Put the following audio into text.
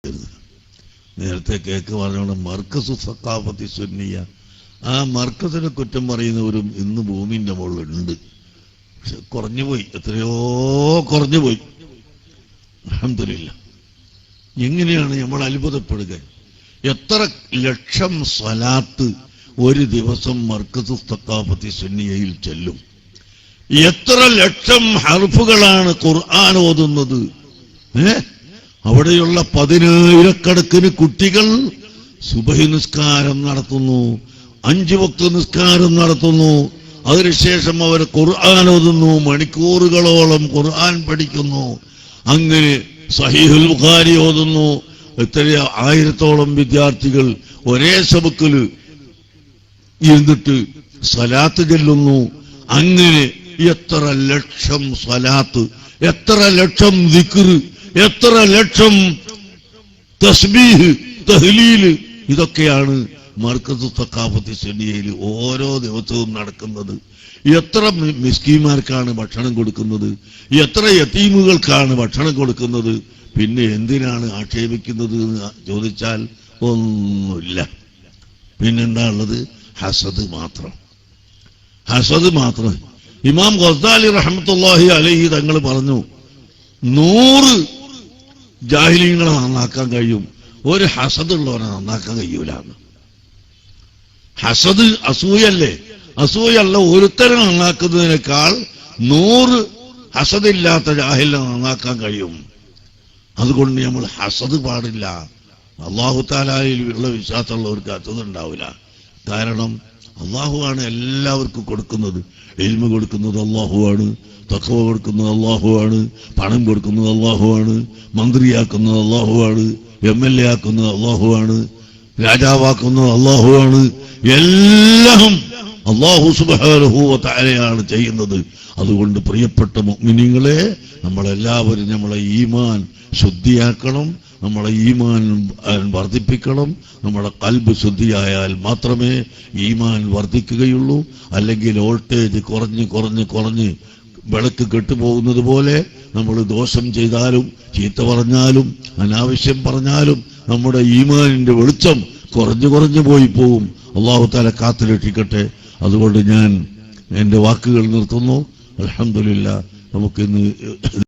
നേരത്തെ കേക്ക് പറഞ്ഞോണ്ട് മർക്കസ് സഖാഫത്തി സുന്നിയ, ആ മർക്കസിനെ കുറ്റം പറയുന്നവരും ഇന്ന് ഭൂമിന്റെ മുകളിലുണ്ട്. പക്ഷെ കുറഞ്ഞുപോയി, എത്രയോ കുറഞ്ഞുപോയി. അൽഹംദുലില്ലാ. എങ്ങനെയാണ് നമ്മൾ അത്ഭുതപ്പെടുക? എത്ര ലക്ഷം സ്വലാത്ത് ഒരു ദിവസം മർക്കസ് സഖാഫത്തി സുന്നിയയിൽ ചെല്ലും? എത്ര ലക്ഷം ഹർഫുകളാണ് ഖുർആൻ ഓതുന്നത്? അവിടെയുള്ള 10,000 കുട്ടികൾ സുബഹി നിസ്കാരം നടത്തുന്നു, 5 വക്ത് നിസ്കാരം നടത്തുന്നു. അതിനുശേഷം അവർ ഖുർആൻ ഓതുന്നു, മണിക്കൂറുകളോളം ഖുർആൻ പഠിക്കുന്നു. അങ്ങനെ സഹീഹുൽ ബുഖാരി ഓതുന്നു. എത്ര 1000-ഓളം വിദ്യാർത്ഥികൾ ഒരേ സബക്കില് ഇരുന്നിട്ട് സ്വലാത്ത് ചൊല്ലുന്നു. അങ്ങനെ എത്ര ലക്ഷം സ്വലാത്ത്, എത്ര ലക്ഷം ദിക്ർ, എത്ര ലക്ഷം തസ്ബീഹ്, തഹ്ലീല്. ഇതൊക്കെയാണ് മർക്കസ് സഖാഫത്തി സുന്നിയയിൽ ഓരോ ദിവസവും നടക്കുന്നത്. എത്ര മിസ്കീന്മാർക്കാണ് ഭക്ഷണം കൊടുക്കുന്നത്? എത്ര യതീമുകൾക്കാണ് ഭക്ഷണം കൊടുക്കുന്നത്? പിന്നെ എന്തിനാണ് ആക്ഷേപിക്കുന്നത് എന്ന് ചോദിച്ചാൽ ഒന്നുമില്ല. പിന്നെന്താ ഉള്ളത്? ഹസദ് മാത്രം, ഹസദ് മാത്രം. ഇമാം ഗസ്സാലി റഹ്മത്തുള്ളാഹി അലൈഹി തങ്ങൾ പറഞ്ഞു, 100 ജാഹിലീങ്ങളെ നന്നാക്കാൻ കഴിയും, ഒരു ഹസദുള്ളവനെ നന്നാക്കാൻ കഴിയൂല. ഹസദ് അസൂയല്ലേ? അസൂയല്ല, ഒരുത്തരെ നന്നാക്കുന്നതിനേക്കാൾ 100 ഹസദില്ലാത്ത ജാഹിലിനെ നന്നാക്കാൻ കഴിയും. അതുകൊണ്ട് നമ്മൾ ഹസദ് പാടില്ല. അല്ലാഹു തആലയിൽ ഉള്ള വിശ്വാസമുള്ളവർക്ക് ഹസദ് ഉണ്ടാവില്ല. കാരണം അല്ലാഹുവാണ് എല്ലാവർക്കും കൊടുക്കുന്നത്. ഇൽമു കൊടുക്കുന്നത് അല്ലാഹുവാണ്, തഖ്വ കൊടുക്കുന്നത് അല്ലാഹുവാണ്, പണം കൊടുക്കുന്നത് അല്ലാഹുവാണ്, മന്ത്രിയാക്കുന്നത് അല്ലാഹുവാണ്, MLA ആക്കുന്നത് അല്ലാഹുവാണ്, രാജാവാക്കുന്നത് അല്ലാഹുവാണ്. എല്ലാം അല്ലാഹു സുബ്ഹാനഹു വ തആലയാണ് ചെയ്യുന്നത്. അതുകൊണ്ട് പ്രിയപ്പെട്ട മുഅ്മിനീങ്ങളെ, നമ്മളെല്ലാവരും നമ്മളെ ഈമാൻ ശുദ്ധിയാക്കണം, നമ്മളെ ഈമാൻ വർദ്ധിപ്പിക്കണം. നമ്മുടെ ഖൽബ് ശുദ്ധിയായാൽ മാത്രമേ ഈമാൻ വർദ്ധിക്കുകയുള്ളൂ. അല്ലെങ്കിൽ വോൾട്ടേജ് കുറഞ്ഞ് കുറഞ്ഞ് കുറഞ്ഞ് വിളക്ക് കെട്ടുപോകുന്നത് പോലെ നമ്മൾ ദോഷം ചെയ്താലും ചീത്ത പറഞ്ഞാലും അനാവശ്യം പറഞ്ഞാലും നമ്മുടെ ഈമാനിന്റെ വെളിച്ചം കുറഞ്ഞു കുറഞ്ഞു പോയി പോകും. അല്ലാഹു തആല കാത്തുരക്ഷിക്കട്ടെ. അതുകൊണ്ട് ഞാൻ എന്റെ വാക്കുകൾ നിർത്തുന്നു. അൽഹംദുലില്ലാ. നമുക്കിന്ന്